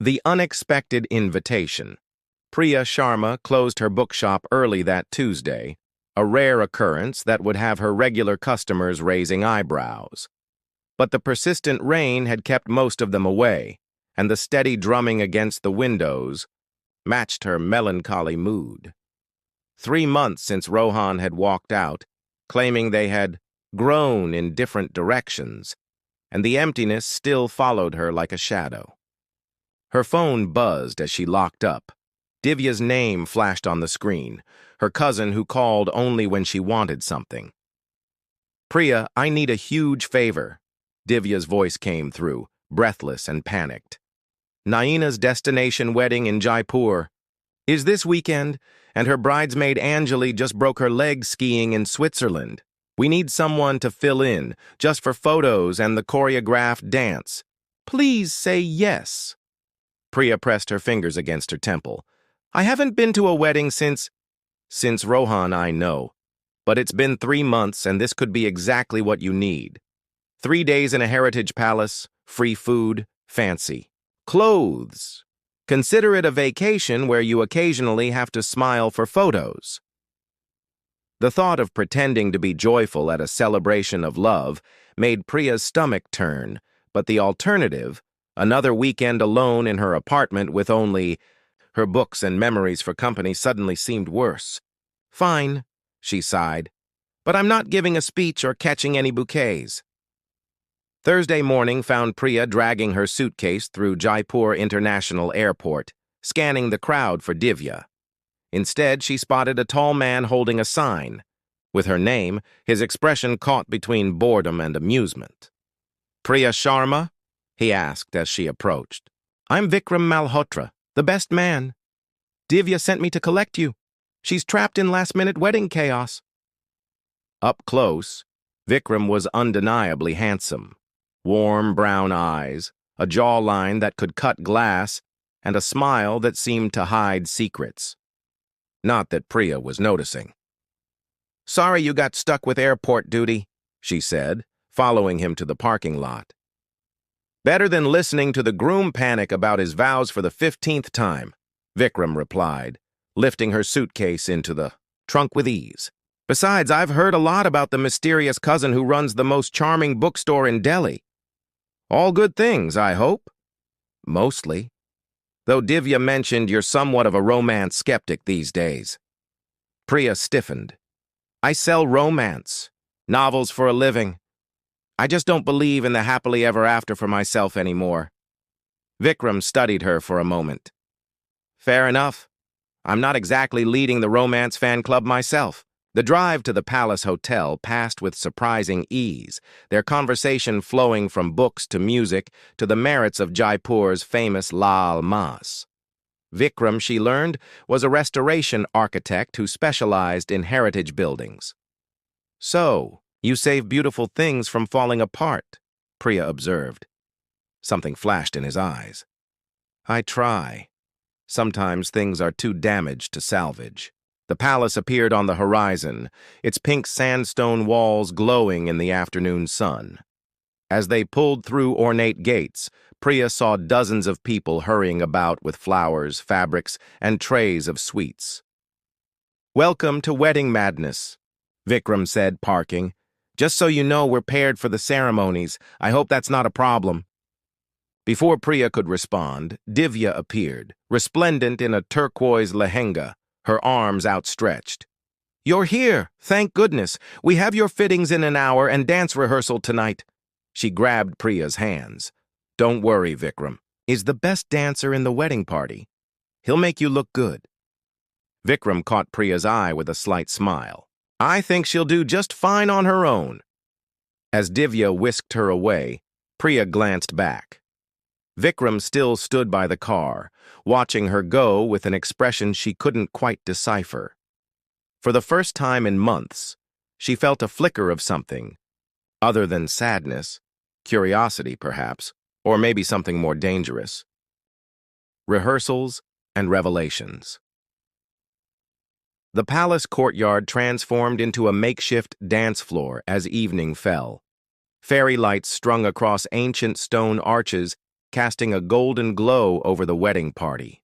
The unexpected invitation. Priya Sharma closed her bookshop early that Tuesday, a rare occurrence that would have her regular customers raising eyebrows. But the persistent rain had kept most of them away, and the steady drumming against the windows matched her melancholy mood. 3 months since Rohan had walked out, claiming they had grown in different directions, and the emptiness still followed her like a shadow. Her phone buzzed as she locked up. Divya's name flashed on the screen, her cousin who called only when she wanted something. "Priya, I need a huge favor." Divya's voice came through, breathless and panicked. "Naina's destination wedding in Jaipur is this weekend, and her bridesmaid Anjali just broke her leg skiing in Switzerland. We need someone to fill in, just for photos and the choreographed dance. Please say yes." Priya pressed her fingers against her temple. "I haven't been to a wedding since Rohan, I know. But it's been 3 months, and this could be exactly what you need. 3 days in a heritage palace, free food, fancy clothes. Consider it a vacation where you occasionally have to smile for photos." The thought of pretending to be joyful at a celebration of love made Priya's stomach turn, but the alternative, another weekend alone in her apartment with only her books and memories for company, suddenly seemed worse. "Fine," she sighed, "but I'm not giving a speech or catching any bouquets." Thursday morning found Priya dragging her suitcase through Jaipur International Airport, scanning the crowd for Divya. Instead, she spotted a tall man holding a sign. With her name, his expression caught between boredom and amusement. "Priya Sharma?" he asked as she approached. "I'm Vikram Malhotra, the best man. Divya sent me to collect you. She's trapped in last-minute wedding chaos." Up close, Vikram was undeniably handsome. Warm brown eyes, a jawline that could cut glass, and a smile that seemed to hide secrets. Not that Priya was noticing. "Sorry you got stuck with airport duty," she said, following him to the parking lot. "Better than listening to the groom panic about his vows for the 15th time," Vikram replied, lifting her suitcase into the trunk with ease. "Besides, I've heard a lot about the mysterious cousin who runs the most charming bookstore in Delhi. All good things, I hope?" "Mostly. Though Divya mentioned you're somewhat of a romance skeptic these days." Priya stiffened. "I sell romance, novels for a living. I just don't believe in the happily ever after for myself anymore." Vikram studied her for a moment. "Fair enough. I'm not exactly leading the romance fan club myself." The drive to the Palace Hotel passed with surprising ease, their conversation flowing from books to music to the merits of Jaipur's famous Lal Mas. Vikram, she learned, was a restoration architect who specialized in heritage buildings. "So, you save beautiful things from falling apart," Priya observed. Something flashed in his eyes. "I try. Sometimes things are too damaged to salvage." The palace appeared on the horizon, its pink sandstone walls glowing in the afternoon sun. As they pulled through ornate gates, Priya saw dozens of people hurrying about with flowers, fabrics, and trays of sweets. "Welcome to Wedding Madness," Vikram said, parking. "Just so you know, we're paired for the ceremonies. I hope that's not a problem." Before Priya could respond, Divya appeared, resplendent in a turquoise lehenga, her arms outstretched. "You're here, thank goodness. We have your fittings in an hour and dance rehearsal tonight." She grabbed Priya's hands. "Don't worry, Vikram is the best dancer in the wedding party. He'll make you look good." Vikram caught Priya's eye with a slight smile. "I think she'll do just fine on her own." As Divya whisked her away, Priya glanced back. Vikram still stood by the car, watching her go with an expression she couldn't quite decipher. For the first time in months, she felt a flicker of something, other than sadness, curiosity perhaps, or maybe something more dangerous. Rehearsals and revelations. The palace courtyard transformed into a makeshift dance floor as evening fell. Fairy lights strung across ancient stone arches casting a golden glow over the wedding party.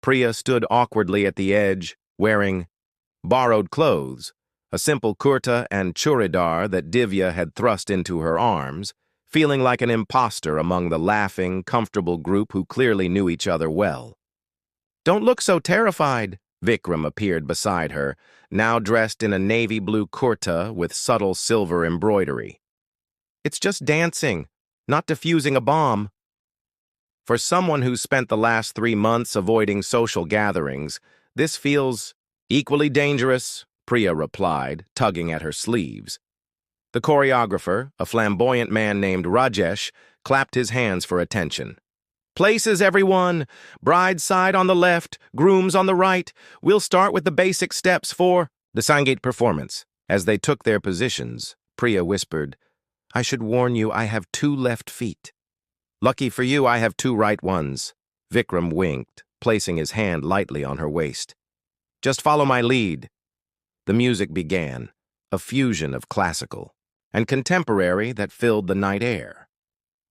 Priya stood awkwardly at the edge, wearing borrowed clothes, a simple kurta and churidar that Divya had thrust into her arms, feeling like an imposter among the laughing, comfortable group who clearly knew each other well. "Don't look so terrified," Vikram appeared beside her, now dressed in a navy blue kurta with subtle silver embroidery. "It's just dancing, not defusing a bomb." For someone who's spent the last 3 months avoiding social gatherings, this feels equally dangerous, Priya replied, tugging at her sleeves. The choreographer, a flamboyant man named Rajesh, clapped his hands for attention. "Places, everyone! Bride's side on the left, groom's on the right. We'll start with the basic steps for the Sangeet performance." As they took their positions, Priya whispered, "I should warn you, I have 2 left feet." "Lucky for you, I have 2 right ones." Vikram winked, placing his hand lightly on her waist. "Just follow my lead." The music began, a fusion of classical and contemporary that filled the night air.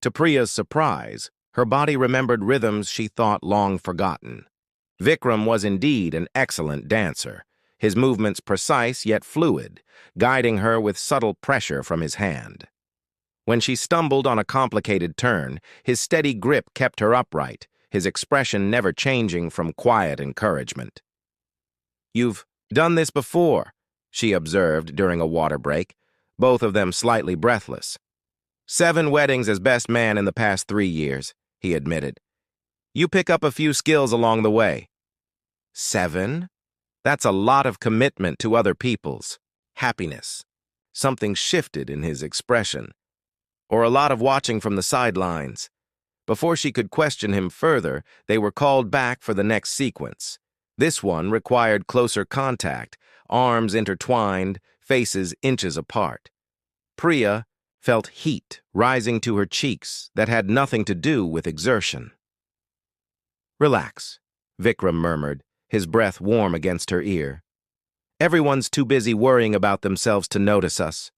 To Priya's surprise, her body remembered rhythms she thought long forgotten. Vikram was indeed an excellent dancer, his movements precise yet fluid, guiding her with subtle pressure from his hand. When she stumbled on a complicated turn, his steady grip kept her upright, his expression never changing from quiet encouragement. "You've done this before," she observed during a water break, both of them slightly breathless. "7 weddings as best man in the past 3 years, he admitted. "You pick up a few skills along the way." 7? That's a lot of commitment to other people's happiness. Something shifted in his expression. Or a lot of watching from the sidelines. Before she could question him further, they were called back for the next sequence. This one required closer contact, arms intertwined, faces inches apart. Priya felt heat rising to her cheeks that had nothing to do with exertion. "Relax," Vikram murmured, his breath warm against her ear. "Everyone's too busy worrying about themselves to notice us."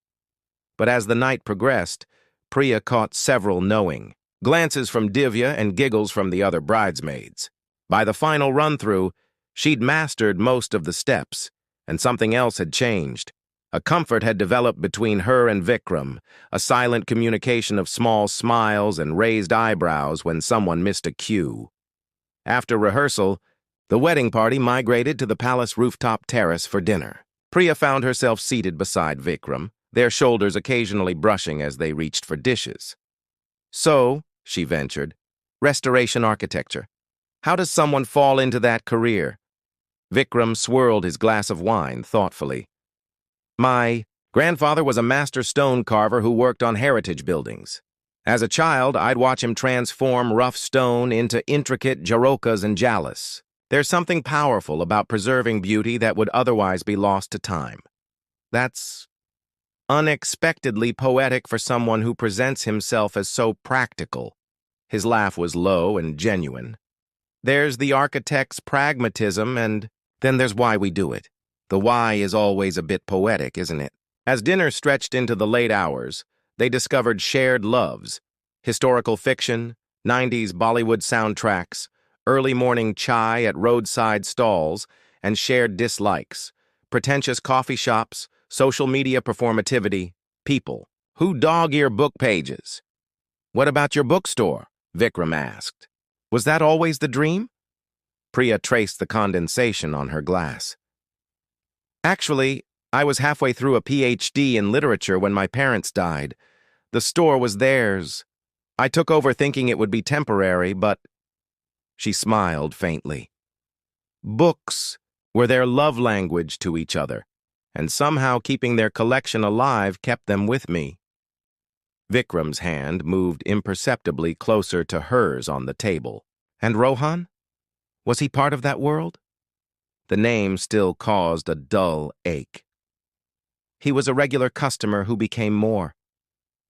But as the night progressed, Priya caught several knowing glances from Divya and giggles from the other bridesmaids. By the final run-through, she'd mastered most of the steps, and something else had changed. A comfort had developed between her and Vikram, a silent communication of small smiles and raised eyebrows when someone missed a cue. After rehearsal, the wedding party migrated to the palace rooftop terrace for dinner. Priya found herself seated beside Vikram, their shoulders occasionally brushing as they reached for dishes. "So," she ventured, "restoration architecture. How does someone fall into that career?" Vikram swirled his glass of wine thoughtfully. "My grandfather was a master stone carver who worked on heritage buildings. As a child, I'd watch him transform rough stone into intricate jarokas and jalis. There's something powerful about preserving beauty that would otherwise be lost to time. That's unexpectedly poetic for someone who presents himself as so practical." His laugh was low and genuine. "There's the architect's pragmatism, and then there's why we do it. The why is always a bit poetic, isn't it?" As dinner stretched into the late hours, they discovered shared loves: historical fiction, 90s Bollywood soundtracks, early morning chai at roadside stalls, and shared dislikes: pretentious coffee shops, social media performativity, people who dog-ear book pages. "What about your bookstore?" Vikram asked. "Was that always the dream?" Priya traced the condensation on her glass. "Actually, I was halfway through a PhD in literature when my parents died. The store was theirs. I took over thinking it would be temporary, but—" She smiled faintly. "Books were their love language to each other, and somehow keeping their collection alive kept them with me." Vikram's hand moved imperceptibly closer to hers on the table. "And Rohan? Was he part of that world?" The name still caused a dull ache. "He was a regular customer who became more.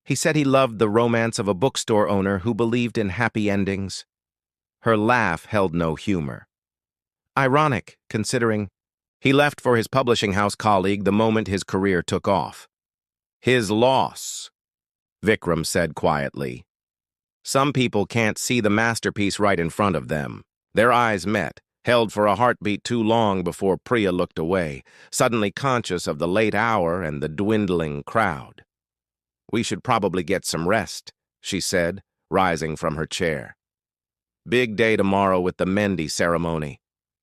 He said he loved the romance of a bookstore owner who believed in happy endings." Her laugh held no humor. "Ironic, considering he left for his publishing house colleague the moment his career took off." "His loss," Vikram said quietly. Some people can't see the masterpiece right in front of them. Their eyes met, held for a heartbeat too long before Priya looked away, suddenly conscious of the late hour and the dwindling crowd. "We should probably get some rest," she said, rising from her chair. "Big day tomorrow with the Mendi ceremony."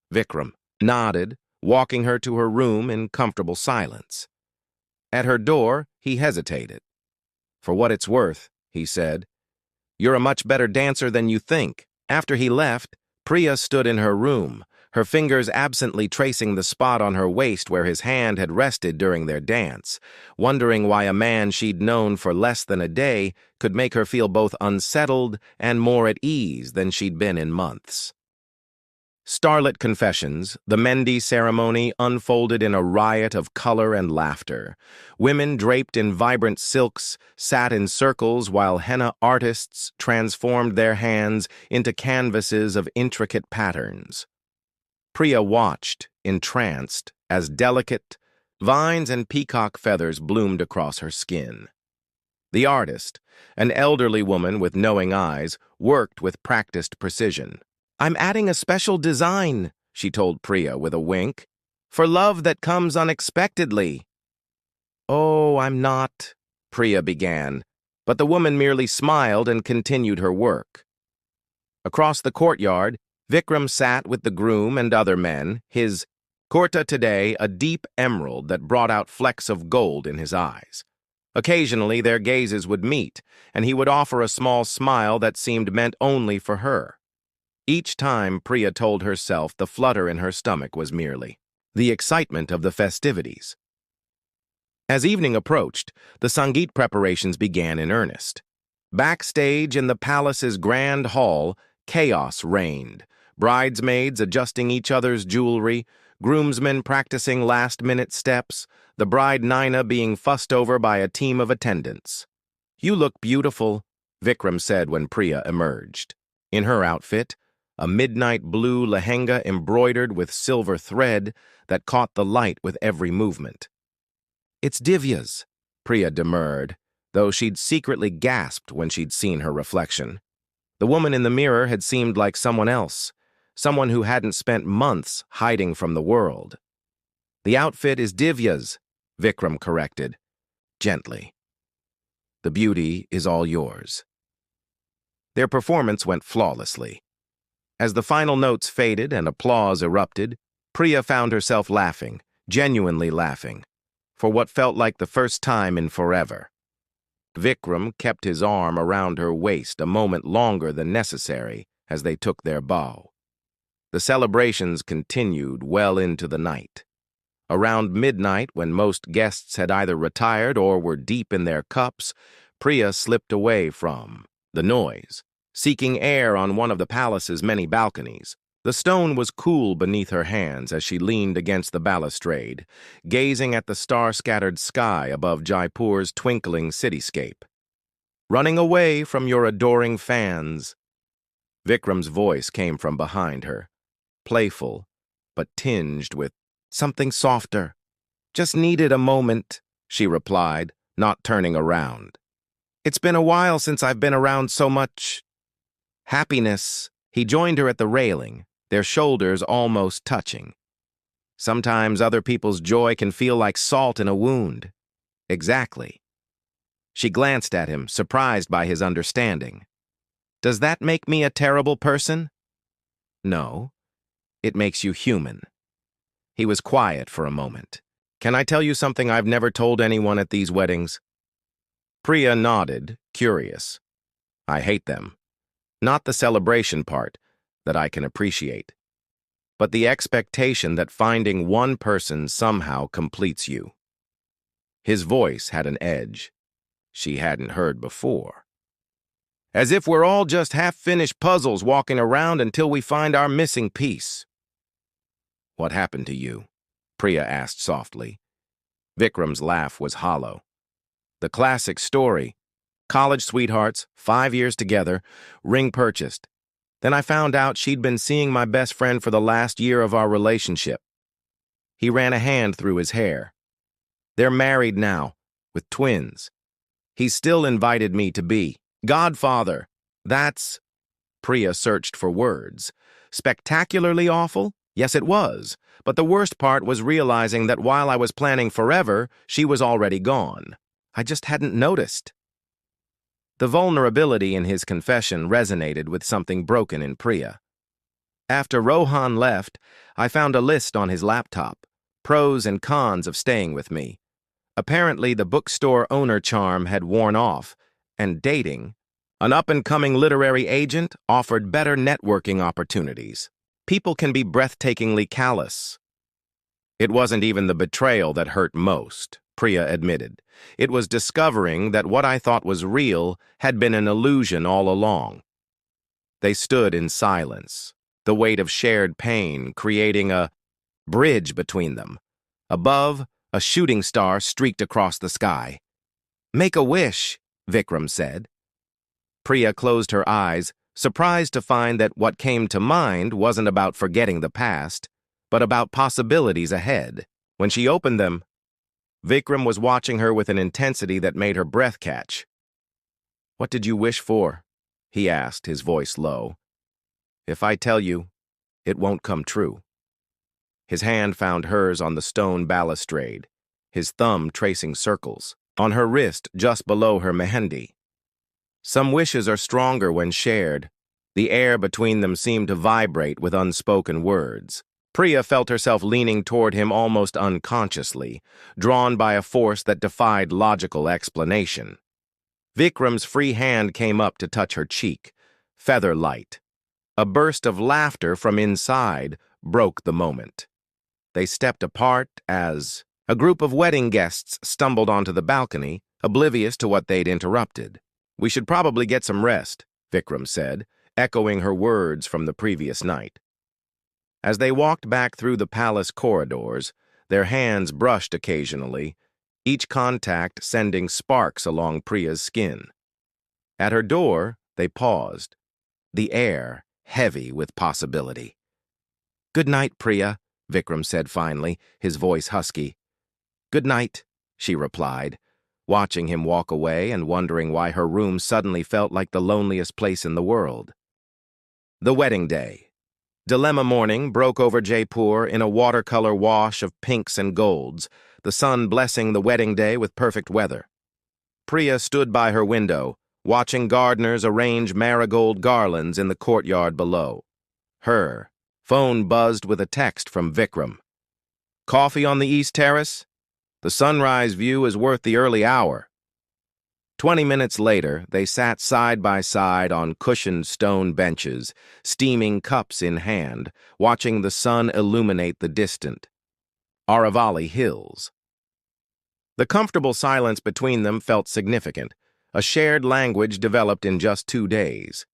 Vikram nodded, walking her to her room in comfortable silence. At her door, he hesitated. "For what it's worth," he said, "you're a much better dancer than you think." After he left, Priya stood in her room, her fingers absently tracing the spot on her waist where his hand had rested during their dance, wondering why a man she'd known for less than a day could make her feel both unsettled and more at ease than she'd been in months. Starlit confessions, the Mendi ceremony unfolded in a riot of color and laughter. Women draped in vibrant silks sat in circles while henna artists transformed their hands into canvases of intricate patterns. Priya watched, entranced, as delicate vines and peacock feathers bloomed across her skin. The artist, an elderly woman with knowing eyes, worked with practiced precision. "I'm adding a special design," she told Priya with a wink, "for love that comes unexpectedly." "Oh, I'm not," Priya began, but the woman merely smiled and continued her work. Across the courtyard, Vikram sat with the groom and other men, his kurta today a deep emerald that brought out flecks of gold in his eyes. Occasionally their gazes would meet, and he would offer a small smile that seemed meant only for her. Each time, Priya told herself the flutter in her stomach was merely the excitement of the festivities. As evening approached, the Sangeet preparations began in earnest. Backstage in the palace's grand hall, chaos reigned, bridesmaids adjusting each other's jewelry, groomsmen practicing last-minute steps, the bride Naina being fussed over by a team of attendants. "You look beautiful," Vikram said when Priya emerged. In her outfit, a midnight blue lehenga embroidered with silver thread that caught the light with every movement. "It's Divya's," Priya demurred, though she'd secretly gasped when she'd seen her reflection. The woman in the mirror had seemed like someone else, someone who hadn't spent months hiding from the world. "The outfit is Divya's," Vikram corrected, gently. "The beauty is all yours." Their performance went flawlessly. As the final notes faded and applause erupted, Priya found herself laughing, genuinely laughing, for what felt like the first time in forever. Vikram kept his arm around her waist a moment longer than necessary as they took their bow. The celebrations continued well into the night. Around midnight, when most guests had either retired or were deep in their cups, Priya slipped away from the noise, seeking air on one of the palace's many balconies. The stone was cool beneath her hands as she leaned against the balustrade, gazing at the star-scattered sky above Jaipur's twinkling cityscape. "Running away from your adoring fans." Vikram's voice came from behind her, playful, but tinged with something softer. "Just needed a moment," she replied, not turning around. "It's been a while since I've been around so much happiness." He joined her at the railing, their shoulders almost touching. "Sometimes other people's joy can feel like salt in a wound." "Exactly." She glanced at him, surprised by his understanding. "Does that make me a terrible person?" "No, it makes you human." He was quiet for a moment. "Can I tell you something I've never told anyone at these weddings?" Priya nodded, curious. "I hate them. Not the celebration part, that I can appreciate, but the expectation that finding one person somehow completes you." His voice had an edge she hadn't heard before. "As if we're all just half-finished puzzles walking around until we find our missing piece." "What happened to you?" Priya asked softly. Vikram's laugh was hollow. "The classic story. College sweethearts, 5 years together, ring purchased. Then I found out she'd been seeing my best friend for the last year of our relationship." He ran a hand through his hair. "They're married now, with twins. He's still invited me to be godfather." That's... Priya searched for words. Spectacularly awful? Yes, it was. But the worst part was realizing that while I was planning forever, she was already gone. I just hadn't noticed. The vulnerability in his confession resonated with something broken in Priya. After Rohan left, I found a list on his laptop, pros and cons of staying with me. Apparently, the bookstore owner charm had worn off, and dating, an up-and-coming literary agent, offered better networking opportunities. People can be breathtakingly callous. It wasn't even the betrayal that hurt most, Priya admitted. It was discovering that what I thought was real had been an illusion all along. They stood in silence, the weight of shared pain creating a bridge between them. Above, a shooting star streaked across the sky. "Make a wish," Vikram said. Priya closed her eyes, surprised to find that what came to mind wasn't about forgetting the past, but about possibilities ahead. When she opened them, Vikram was watching her with an intensity that made her breath catch. "What did you wish for?" he asked, his voice low. "If I tell you, it won't come true." His hand found hers on the stone balustrade, his thumb tracing circles, on her wrist just below her mehendi. Some wishes are stronger when shared. The air between them seemed to vibrate with unspoken words. Priya felt herself leaning toward him almost unconsciously, drawn by a force that defied logical explanation. Vikram's free hand came up to touch her cheek, feather light. A burst of laughter from inside broke the moment. They stepped apart as a group of wedding guests stumbled onto the balcony, oblivious to what they'd interrupted. "We should probably get some rest," Vikram said, echoing her words from the previous night. As they walked back through the palace corridors, their hands brushed occasionally, each contact sending sparks along Priya's skin. At her door, they paused, the air heavy with possibility. "Good night, Priya," Vikram said finally, his voice husky. "Good night," she replied, watching him walk away and wondering why her room suddenly felt like the loneliest place in the world. The wedding day. Dilemma morning broke over Jaipur in a watercolor wash of pinks and golds, the sun blessing the wedding day with perfect weather. Priya stood by her window, watching gardeners arrange marigold garlands in the courtyard below. Her phone buzzed with a text from Vikram. "Coffee on the East Terrace? The sunrise view is worth the early hour." 20 minutes later, they sat side by side on cushioned stone benches, steaming cups in hand, watching the sun illuminate the distant Aravalli Hills. The comfortable silence between them felt significant. A shared language developed in just 2 days.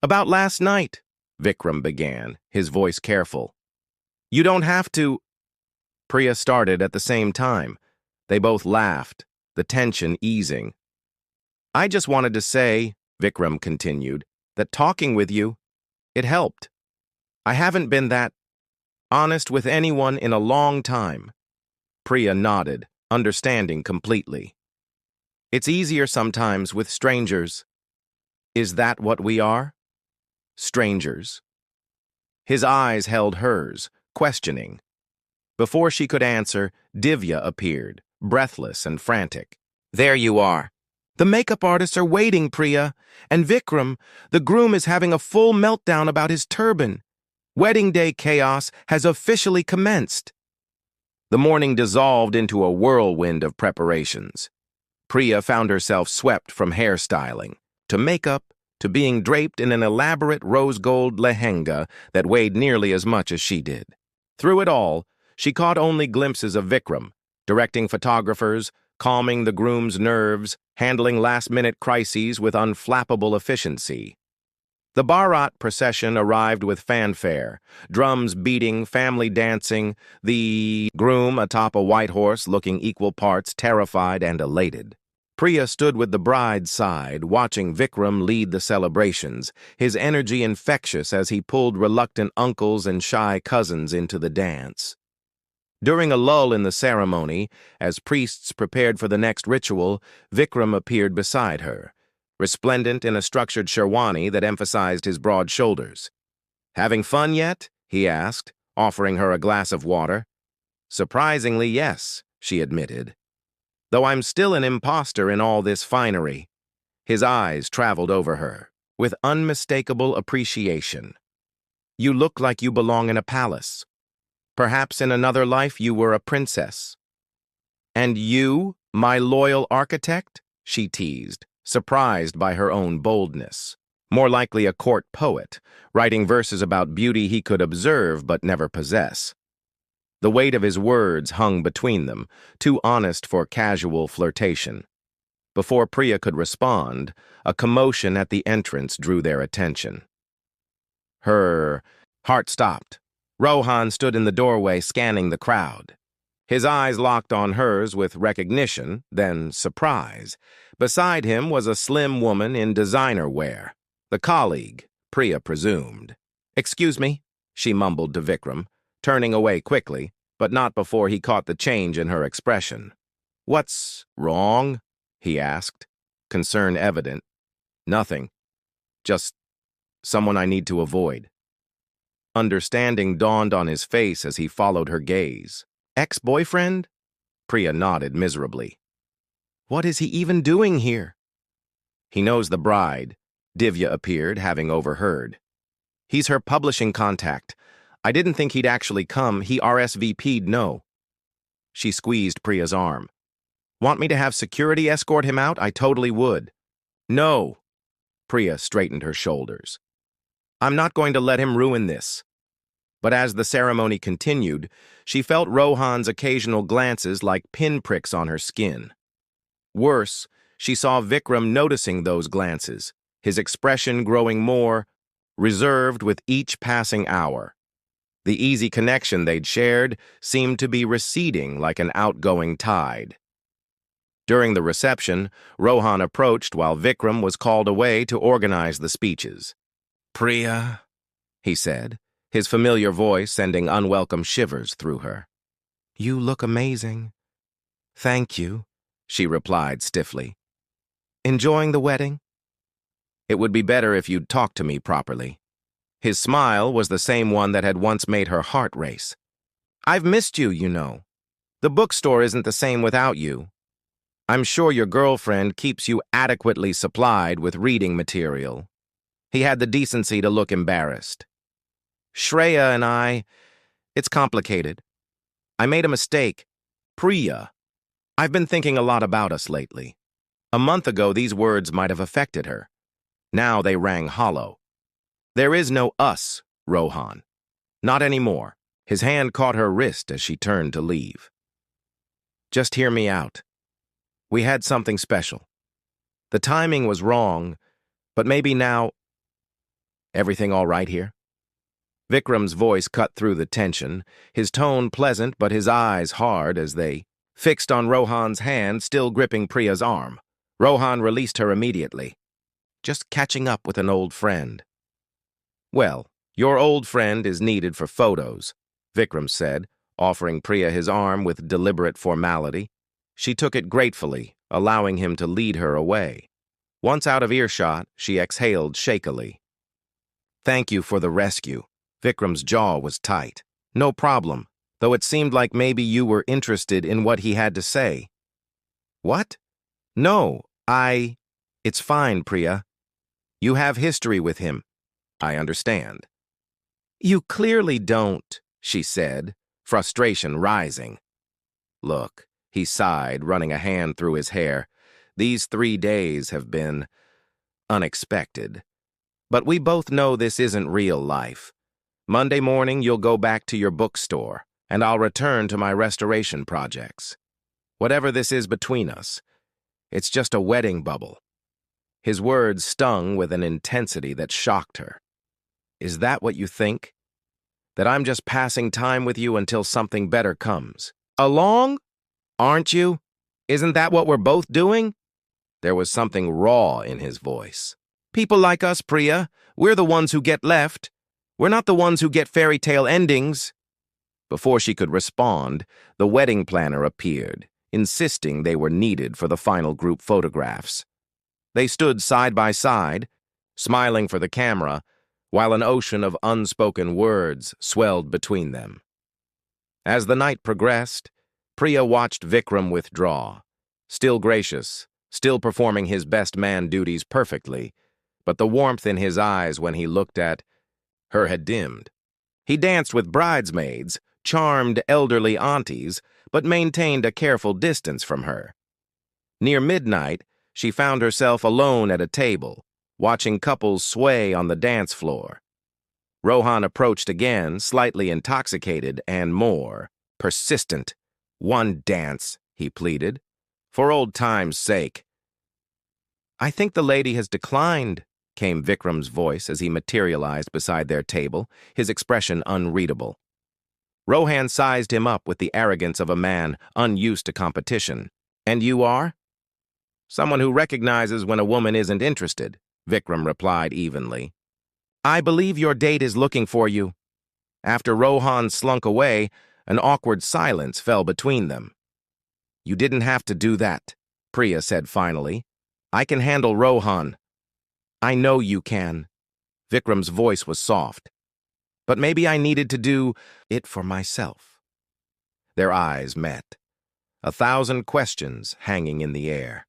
"About last night," Vikram began, his voice careful. "You don't have to—" Priya started at the same time. They both laughed, the tension easing. "I just wanted to say," Vikram continued, "that talking with you, it helped. I haven't been that honest with anyone in a long time." Priya nodded, understanding completely. "It's easier sometimes with strangers." "Is that what we are? Strangers?" His eyes held hers, questioning. Before she could answer, Divya appeared, breathless and frantic. "There you are. The makeup artists are waiting, Priya. And Vikram, the groom, is having a full meltdown about his turban. Wedding day chaos has officially commenced." The morning dissolved into a whirlwind of preparations. Priya found herself swept from hairstyling to makeup to being draped in an elaborate rose gold lehenga that weighed nearly as much as she did. Through it all, she caught only glimpses of Vikram, directing photographers, calming the groom's nerves, handling last-minute crises with unflappable efficiency. The Bharat procession arrived with fanfare, drums beating, family dancing, the groom atop a white horse looking equal parts terrified and elated. Priya stood with the bride's side, watching Vikram lead the celebrations, his energy infectious as he pulled reluctant uncles and shy cousins into the dance. During a lull in the ceremony, as priests prepared for the next ritual, Vikram appeared beside her, resplendent in a structured sherwani that emphasized his broad shoulders. "Having fun yet?" he asked, offering her a glass of water. "Surprisingly, yes," she admitted. "Though I'm still an imposter in all this finery." His eyes traveled over her, with unmistakable appreciation. "You look like you belong in a palace. Perhaps in another life you were a princess." "And you, my loyal architect?" she teased, surprised by her own boldness. More likely a court poet, writing verses about beauty he could observe but never possess. The weight of his words hung between them, too honest for casual flirtation. Before Priya could respond, a commotion at the entrance drew their attention. Her heart stopped. Rohan stood in the doorway scanning the crowd. His eyes locked on hers with recognition, then surprise. Beside him was a slim woman in designer wear. The colleague, Priya presumed. "Excuse me," she mumbled to Vikram, turning away quickly, but not before he caught the change in her expression. "What's wrong?" he asked, concern evident. "Nothing. Just someone I need to avoid." Understanding dawned on his face as he followed her gaze. "Ex-boyfriend?" Priya nodded miserably. "What is he even doing here?" "He knows the bride," Divya appeared, having overheard. "He's her publishing contact. I didn't think he'd actually come. He RSVP'd no." She squeezed Priya's arm. "Want me to have security escort him out? I totally would." "No." Priya straightened her shoulders. "I'm not going to let him ruin this." But as the ceremony continued, she felt Rohan's occasional glances like pinpricks on her skin. Worse, she saw Vikram noticing those glances, his expression growing more reserved with each passing hour. The easy connection they'd shared seemed to be receding like an outgoing tide. During the reception, Rohan approached while Vikram was called away to organize the speeches. "Priya," he said, his familiar voice sending unwelcome shivers through her. "You look amazing." "Thank you," she replied stiffly. "Enjoying the wedding?" "It would be better if you'd talk to me properly." His smile was the same one that had once made her heart race. "I've missed you, you know. The bookstore isn't the same without you. I'm sure your girlfriend keeps you adequately supplied with reading material." He had the decency to look embarrassed. "Shreya and it's complicated. I made a mistake. Priya. I've been thinking a lot about us lately." A month ago, these words might have affected her. Now they rang hollow. "There is no us, Rohan. Not anymore." His hand caught her wrist as she turned to leave. "Just hear me out. We had something special. The timing was wrong, but maybe now—" "Everything all right here?" Vikram's voice cut through the tension, his tone pleasant but his eyes hard as they fixed on Rohan's hand still gripping Priya's arm. Rohan released her immediately. "Just catching up with an old friend." "Well, your old friend is needed for photos," Vikram said, offering Priya his arm with deliberate formality. She took it gratefully, allowing him to lead her away. Once out of earshot, she exhaled shakily. "Thank you for the rescue." Vikram's jaw was tight. "No problem, though it seemed like maybe you were interested in what he had to say." "What?" "No, It's fine, Priya. You have history with him. I understand." "You clearly don't," she said, frustration rising. "Look," he sighed, running a hand through his hair. "These 3 days have been unexpected. But we both know this isn't real life. Monday morning, you'll go back to your bookstore, and I'll return to my restoration projects. Whatever this is between us, it's just a wedding bubble." His words stung with an intensity that shocked her. "Is that what you think? That I'm just passing time with you until something better comes along? Aren't you? Isn't that what we're both doing?" There was something raw in his voice. "People like us, Priya, we're the ones who get left. We're not the ones who get fairy tale endings." Before she could respond, the wedding planner appeared, insisting they were needed for the final group photographs. They stood side by side, smiling for the camera, while an ocean of unspoken words swelled between them. As the night progressed, Priya watched Vikram withdraw, still gracious, still performing his best man duties perfectly, but the warmth in his eyes when he looked at her had dimmed. He danced with bridesmaids, charmed elderly aunties, but maintained a careful distance from her. Near midnight, she found herself alone at a table, watching couples sway on the dance floor. Rohan approached again, slightly intoxicated and more persistent. "One dance," he pleaded, "for old time's sake." "I think the lady has declined," came Vikram's voice as he materialized beside their table, his expression unreadable. Rohan sized him up with the arrogance of a man unused to competition. "And you are?" "Someone who recognizes when a woman isn't interested," Vikram replied evenly. "I believe your date is looking for you." After Rohan slunk away, an awkward silence fell between them. "You didn't have to do that," Priya said finally. "I can handle Rohan." "I know you can." Vikram's voice was soft. "But maybe I needed to do it for myself." Their eyes met, 1,000 questions hanging in the air.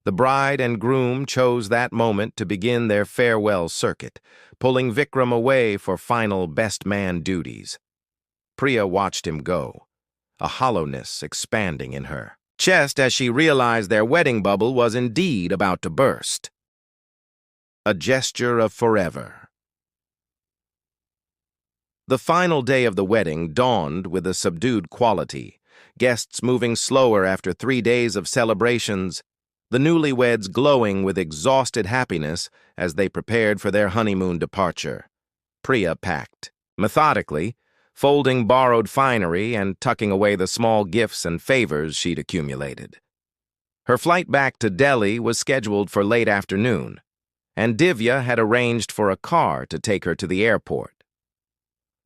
The bride and groom chose that moment to begin their farewell circuit, pulling Vikram away for final best man duties. Priya watched him go, a hollowness expanding in her chest as she realized their wedding bubble was indeed about to burst. A gesture of forever. The final day of the wedding dawned with a subdued quality, guests moving slower after 3 days of celebrations, the newlyweds glowing with exhausted happiness as they prepared for their honeymoon departure. Priya packed, methodically, folding borrowed finery and tucking away the small gifts and favors she'd accumulated. Her flight back to Delhi was scheduled for late afternoon, and Divya had arranged for a car to take her to the airport.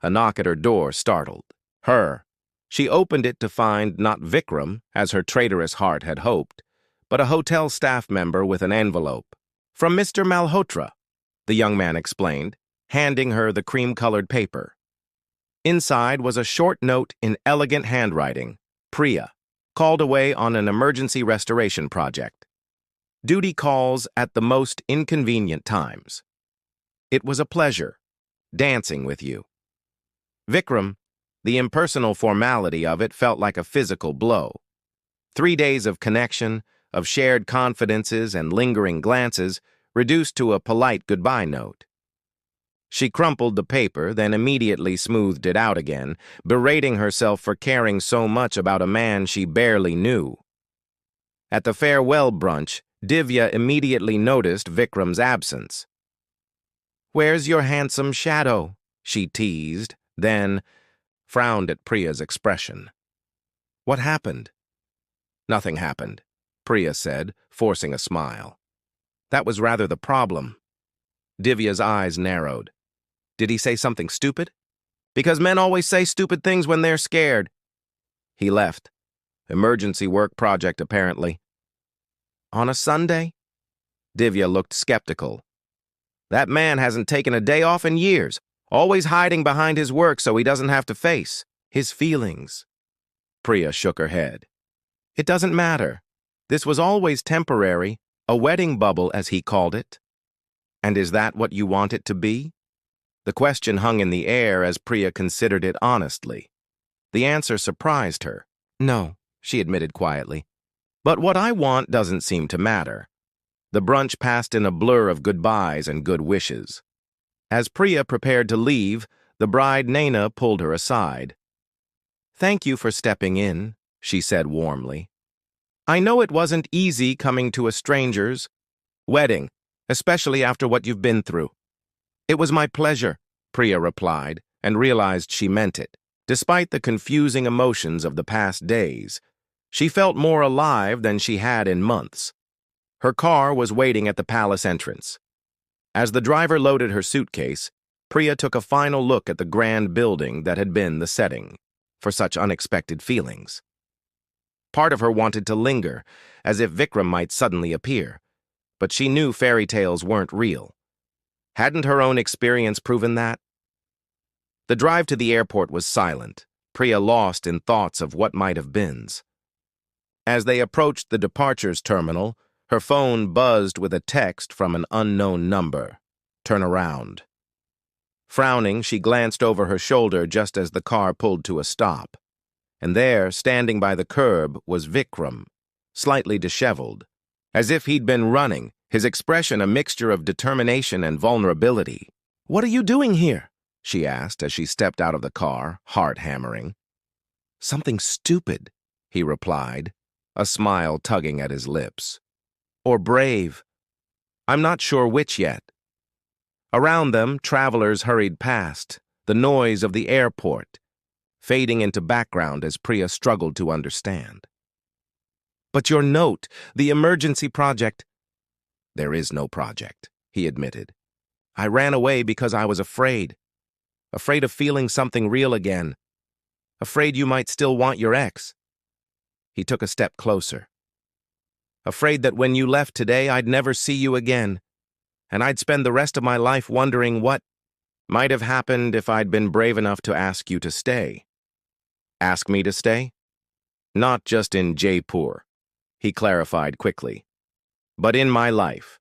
A knock at her door startled her. She opened it to find not Vikram, as her traitorous heart had hoped, but a hotel staff member with an envelope. "From Mr. Malhotra," the young man explained, handing her the cream-colored paper. Inside was a short note in elegant handwriting. "Priya, called away on an emergency restoration project. Duty calls at the most inconvenient times. It was a pleasure dancing with you." Vikram, the impersonal formality of it felt like a physical blow. 3 days of connection, of shared confidences and lingering glances, reduced to a polite goodbye note. She crumpled the paper, then immediately smoothed it out again, berating herself for caring so much about a man she barely knew. At the farewell brunch, Divya immediately noticed Vikram's absence. "Where's your handsome shadow?" she teased, then frowned at Priya's expression. "What happened?" "Nothing happened," Priya said, forcing a smile. "That was rather the problem." Divya's eyes narrowed. "Did he say something stupid?" "Because men always say stupid things when they're scared." "He left. Emergency work project, apparently." "On a Sunday?" Divya looked skeptical. "That man hasn't taken a day off in years, always hiding behind his work so he doesn't have to face his feelings." Priya shook her head. "It doesn't matter. This was always temporary, a wedding bubble, as he called it." "And is that what you want it to be?" The question hung in the air as Priya considered it honestly. The answer surprised her. "No," she admitted quietly. "But what I want doesn't seem to matter." The brunch passed in a blur of goodbyes and good wishes. As Priya prepared to leave, the bride Naina pulled her aside. "Thank you for stepping in," she said warmly. "I know it wasn't easy coming to a stranger's wedding, especially after what you've been through." "It was my pleasure," Priya replied, and realized she meant it. Despite the confusing emotions of the past days, she felt more alive than she had in months. Her car was waiting at the palace entrance. As the driver loaded her suitcase, Priya took a final look at the grand building that had been the setting for such unexpected feelings. Part of her wanted to linger, as if Vikram might suddenly appear, but she knew fairy tales weren't real. Hadn't her own experience proven that? The drive to the airport was silent, Priya lost in thoughts of what might have beens. As they approached the departures terminal, her phone buzzed with a text from an unknown number. Turn around. Frowning, she glanced over her shoulder just as the car pulled to a stop. And there, standing by the curb, was Vikram, slightly disheveled. As if he'd been running, his expression a mixture of determination and vulnerability. "What are you doing here?" she asked as she stepped out of the car, heart hammering. "Something stupid," he replied, a smile tugging at his lips. "Or brave. I'm not sure which yet." Around them, travelers hurried past, the noise of the airport, fading into background as Priya struggled to understand. "But your note, the emergency project—" "There is no project," he admitted. "I ran away because I was afraid. Afraid of feeling something real again. Afraid you might still want your ex." He took a step closer. "Afraid that when you left today, I'd never see you again, and I'd spend the rest of my life wondering what might have happened if I'd been brave enough to ask you to stay." "Ask me to stay?" "Not just in Jaipur," he clarified quickly, "but in my life.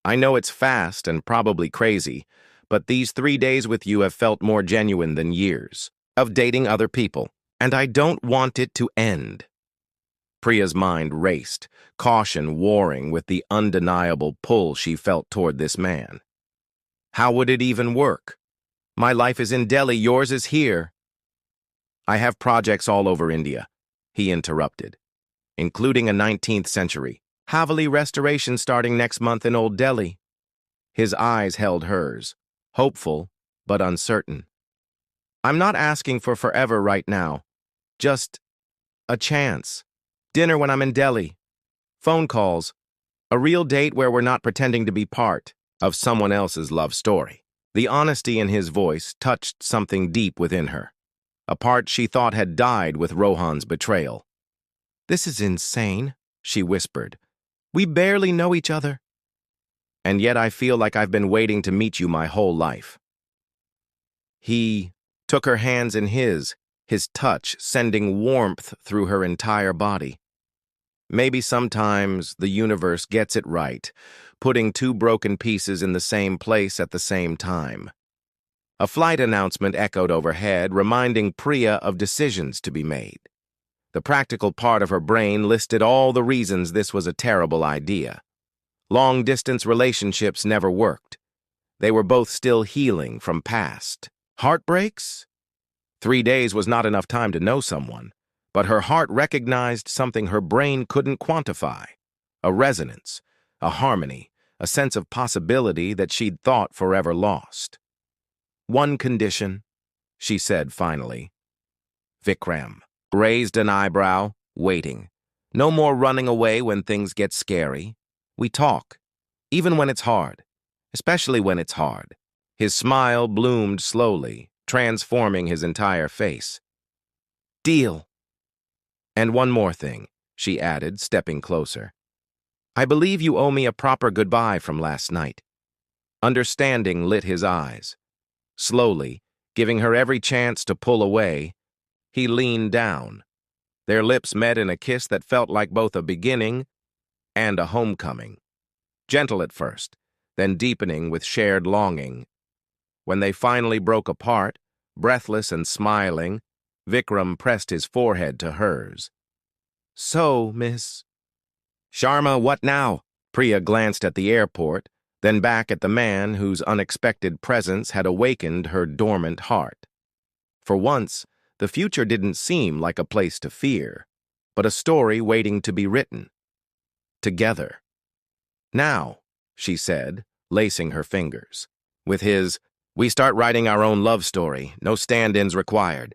I know it's fast and probably crazy, but these 3 days with you have felt more genuine than years of dating other people, and I don't want it to end." Priya's mind raced, caution warring with the undeniable pull she felt toward this man. "How would it even work? My life is in Delhi, yours is here." "I have projects all over India," he interrupted, "including a 19th century Haveli restoration starting next month in Old Delhi." His eyes held hers, hopeful but uncertain. "I'm not asking for forever right now. Just a chance. Dinner when I'm in Delhi. Phone calls. A real date where we're not pretending to be part of someone else's love story." The honesty in his voice touched something deep within her, a part she thought had died with Rohan's betrayal. "This is insane," she whispered. "We barely know each other. And yet I feel like I've been waiting to meet you my whole life." He took her hands in his touch sending warmth through her entire body. Maybe sometimes the universe gets it right, putting two broken pieces in the same place at the same time. A flight announcement echoed overhead, reminding Priya of decisions to be made. The practical part of her brain listed all the reasons this was a terrible idea. Long-distance relationships never worked. They were both still healing from past heartbreaks. 3 days was not enough time to know someone, but her heart recognized something her brain couldn't quantify. A resonance, a harmony, a sense of possibility that she'd thought forever lost. "One condition," she said finally. Vikram raised an eyebrow, waiting. "No more running away when things get scary. We talk, even when it's hard, especially when it's hard." His smile bloomed slowly, transforming his entire face. "Deal." "And one more thing," she added, stepping closer. "I believe you owe me a proper goodbye from last night." Understanding lit his eyes. Slowly, giving her every chance to pull away, he leaned down. Their lips met in a kiss that felt like both a beginning and a homecoming. Gentle at first, then deepening with shared longing. When they finally broke apart, breathless and smiling, Vikram pressed his forehead to hers. "So, Miss Sharma, what now?" Priya glanced at the airport, then back at the man whose unexpected presence had awakened her dormant heart. For once, the future didn't seem like a place to fear, but a story waiting to be written. Together. "Now," she said, lacing her fingers. With his, "We start writing our own love story, no stand-ins required."